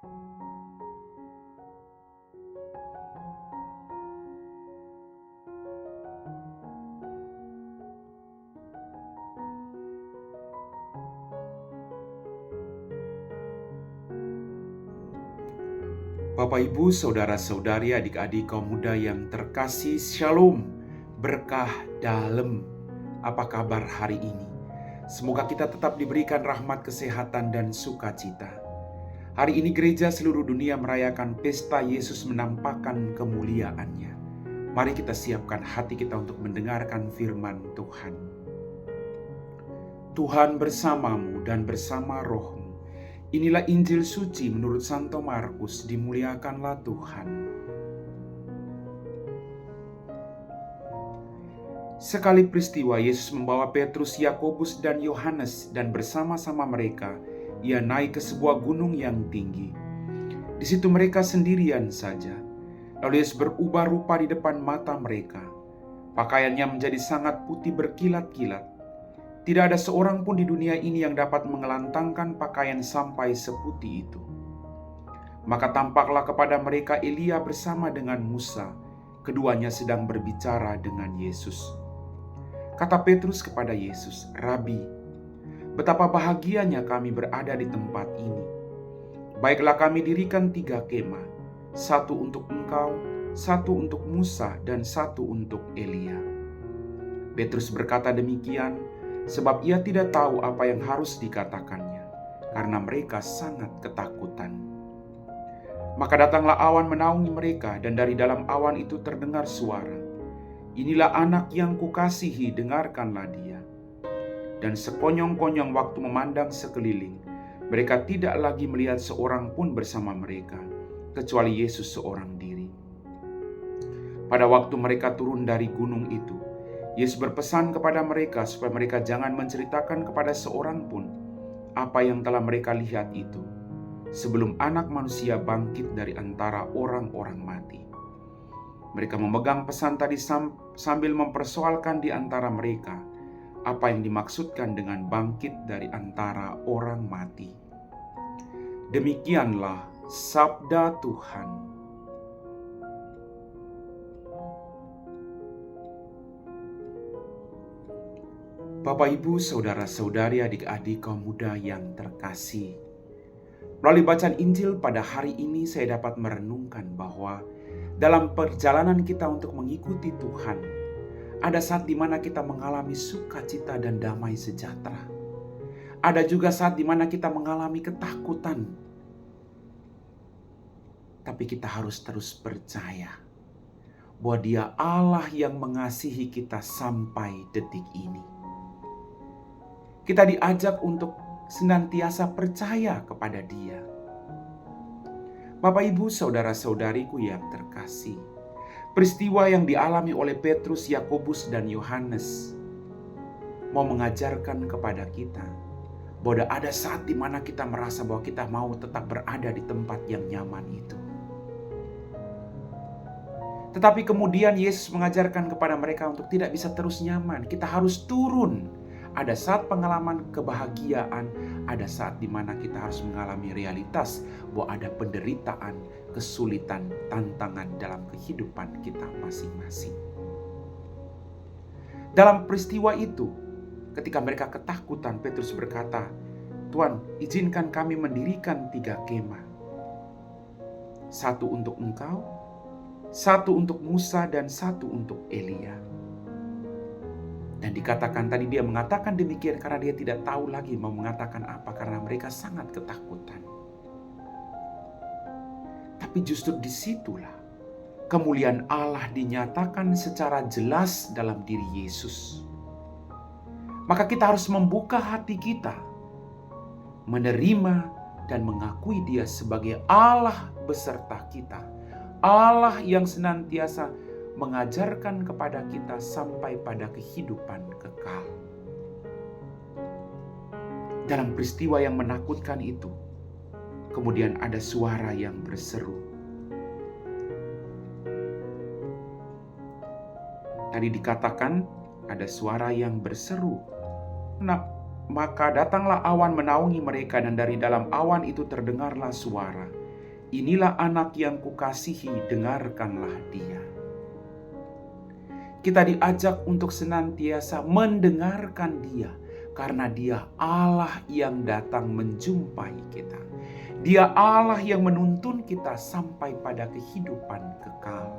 Bapak, Ibu, saudara-saudari, adik-adik kaum muda yang terkasih, Shalom, berkah dalam. Apa kabar hari ini? Semoga kita tetap diberikan rahmat, kesehatan, dan sukacita. Hari ini gereja seluruh dunia merayakan pesta Yesus menampakkan kemuliaannya. Mari kita siapkan hati kita untuk mendengarkan firman Tuhan. Tuhan bersamamu dan bersama rohmu. Inilah Injil suci menurut Santo Markus, dimuliakanlah Tuhan. Sekali peristiwa Yesus membawa Petrus, Yakobus, dan Yohanes, dan bersama-sama mereka, ia naik ke sebuah gunung yang tinggi. Di situ mereka sendirian saja. Lalu Yesus berubah rupa di depan mata mereka. Pakaiannya menjadi sangat putih berkilat-kilat. Tidak ada seorang pun di dunia ini yang dapat mengelantangkan pakaian sampai seputih itu. Maka tampaklah kepada mereka Elia bersama dengan Musa. Keduanya sedang berbicara dengan Yesus. Kata Petrus kepada Yesus, "Rabi, betapa bahagianya kami berada di tempat ini. Baiklah kami dirikan 3 kemah, 1 untuk engkau, 1 untuk Musa, dan 1 untuk Elia." Petrus berkata demikian sebab ia tidak tahu apa yang harus dikatakannya, karena mereka sangat ketakutan. Maka datanglah awan menaungi mereka, dan dari dalam awan itu terdengar suara, "Inilah anak yang kukasihi, dengarkanlah dia." Dan sekonyong-konyong waktu memandang sekeliling, mereka tidak lagi melihat seorang pun bersama mereka, kecuali Yesus seorang diri. Pada waktu mereka turun dari gunung itu, Yesus berpesan kepada mereka supaya mereka jangan menceritakan kepada seorang pun apa yang telah mereka lihat itu, sebelum Anak Manusia bangkit dari antara orang-orang mati. Mereka memegang pesan tadi sambil mempersoalkan di antara mereka apa yang dimaksudkan dengan bangkit dari antara orang mati. Demikianlah sabda Tuhan. Bapak, Ibu, saudara-saudari, adik-adik kaum muda yang terkasih. Melalui bacaan Injil pada hari ini saya dapat merenungkan bahwa dalam perjalanan kita untuk mengikuti Tuhan, ada saat di mana kita mengalami sukacita dan damai sejahtera. Ada juga saat di mana kita mengalami ketakutan. Tapi kita harus terus percaya bahwa Dia Allah yang mengasihi kita sampai detik ini. Kita diajak untuk senantiasa percaya kepada Dia. Bapak, Ibu, saudara-saudariku yang terkasih, peristiwa yang dialami oleh Petrus, Yakobus, dan Yohanes mau mengajarkan kepada kita bahwa ada saat di mana kita merasa bahwa kita mau tetap berada di tempat yang nyaman itu. Tetapi kemudian Yesus mengajarkan kepada mereka untuk tidak bisa terus nyaman. Kita harus turun. Ada saat pengalaman kebahagiaan, ada saat di mana kita harus mengalami realitas bahwa ada penderitaan, kesulitan, tantangan dalam kehidupan kita masing-masing. Dalam peristiwa itu, ketika mereka ketakutan, Petrus berkata, "Tuhan, izinkan kami mendirikan 3 kemah. 1 untuk engkau, 1 untuk Musa, dan 1 untuk Elia." Dan dikatakan tadi dia mengatakan demikian karena dia tidak tahu lagi mau mengatakan apa, karena mereka sangat ketakutan. Tapi justru disitulah kemuliaan Allah dinyatakan secara jelas dalam diri Yesus. Maka kita harus membuka hati kita, menerima dan mengakui Dia sebagai Allah beserta kita. Allah yang senantiasa mengajarkan kepada kita sampai pada kehidupan kekal. Dalam peristiwa yang menakutkan itu, kemudian ada suara yang berseru. Tadi dikatakan ada suara yang berseru. Maka datanglah awan menaungi mereka, dan dari dalam awan itu terdengarlah suara, Inilah anak yang kukasihi, dengarkanlah dia. Kita diajak untuk senantiasa mendengarkan dia, karena dia Allah yang datang menjumpai kita. Dia Allah yang menuntun kita sampai pada kehidupan kekal.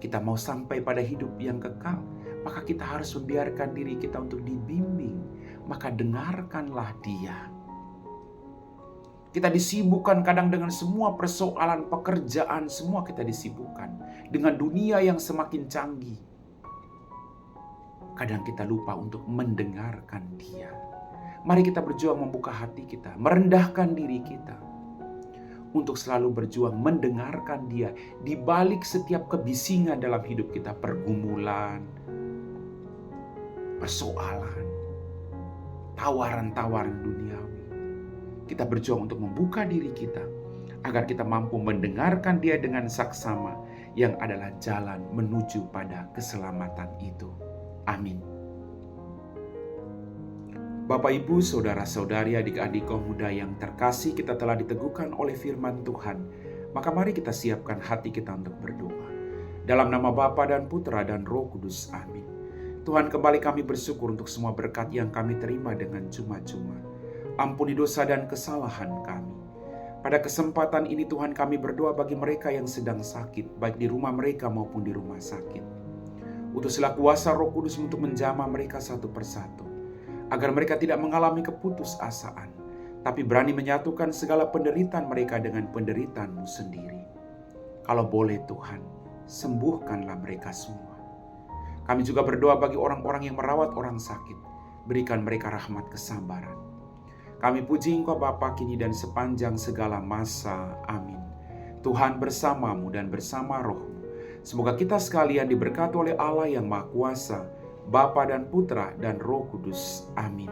Kita mau sampai pada hidup yang kekal, maka kita harus membiarkan diri kita untuk dibimbing. Maka dengarkanlah dia. Kita disibukkan kadang dengan semua persoalan pekerjaan, semua kita disibukkan dengan dunia yang semakin canggih. Kadang kita lupa untuk mendengarkan dia. Mari kita berjuang membuka hati kita, merendahkan diri kita, untuk selalu berjuang mendengarkan dia di balik setiap kebisingan dalam hidup kita, pergumulan, persoalan, tawaran-tawaran duniawi. Kita berjuang untuk membuka diri kita agar kita mampu mendengarkan dia dengan saksama yang adalah jalan menuju pada keselamatan itu. Amin. Bapak, Ibu, saudara-saudari, adik-adik kaum muda yang terkasih, kita telah diteguhkan oleh firman Tuhan. Maka mari kita siapkan hati kita untuk berdoa. Dalam nama Bapa dan Putra dan Roh Kudus. Amin. Tuhan, kembali kami bersyukur untuk semua berkat yang kami terima dengan cuma-cuma. Ampuni dosa dan kesalahan kami. Pada kesempatan ini Tuhan, kami berdoa bagi mereka yang sedang sakit, baik di rumah mereka maupun di rumah sakit. Utuslah kuasa Roh Kudus untuk menjamah mereka satu persatu, agar mereka tidak mengalami keputusasaan, tapi berani menyatukan segala penderitaan mereka dengan penderitaan-Mu sendiri. Kalau boleh Tuhan, sembuhkanlah mereka semua. Kami juga berdoa bagi orang-orang yang merawat orang sakit, berikan mereka rahmat kesabaran. Kami puji Engkau Bapa kini dan sepanjang segala masa. Amin. Tuhan bersamamu dan bersama roh-Mu. Semoga kita sekalian diberkati oleh Allah yang Maha Kuasa, Bapa dan Putra dan Roh Kudus. Amin.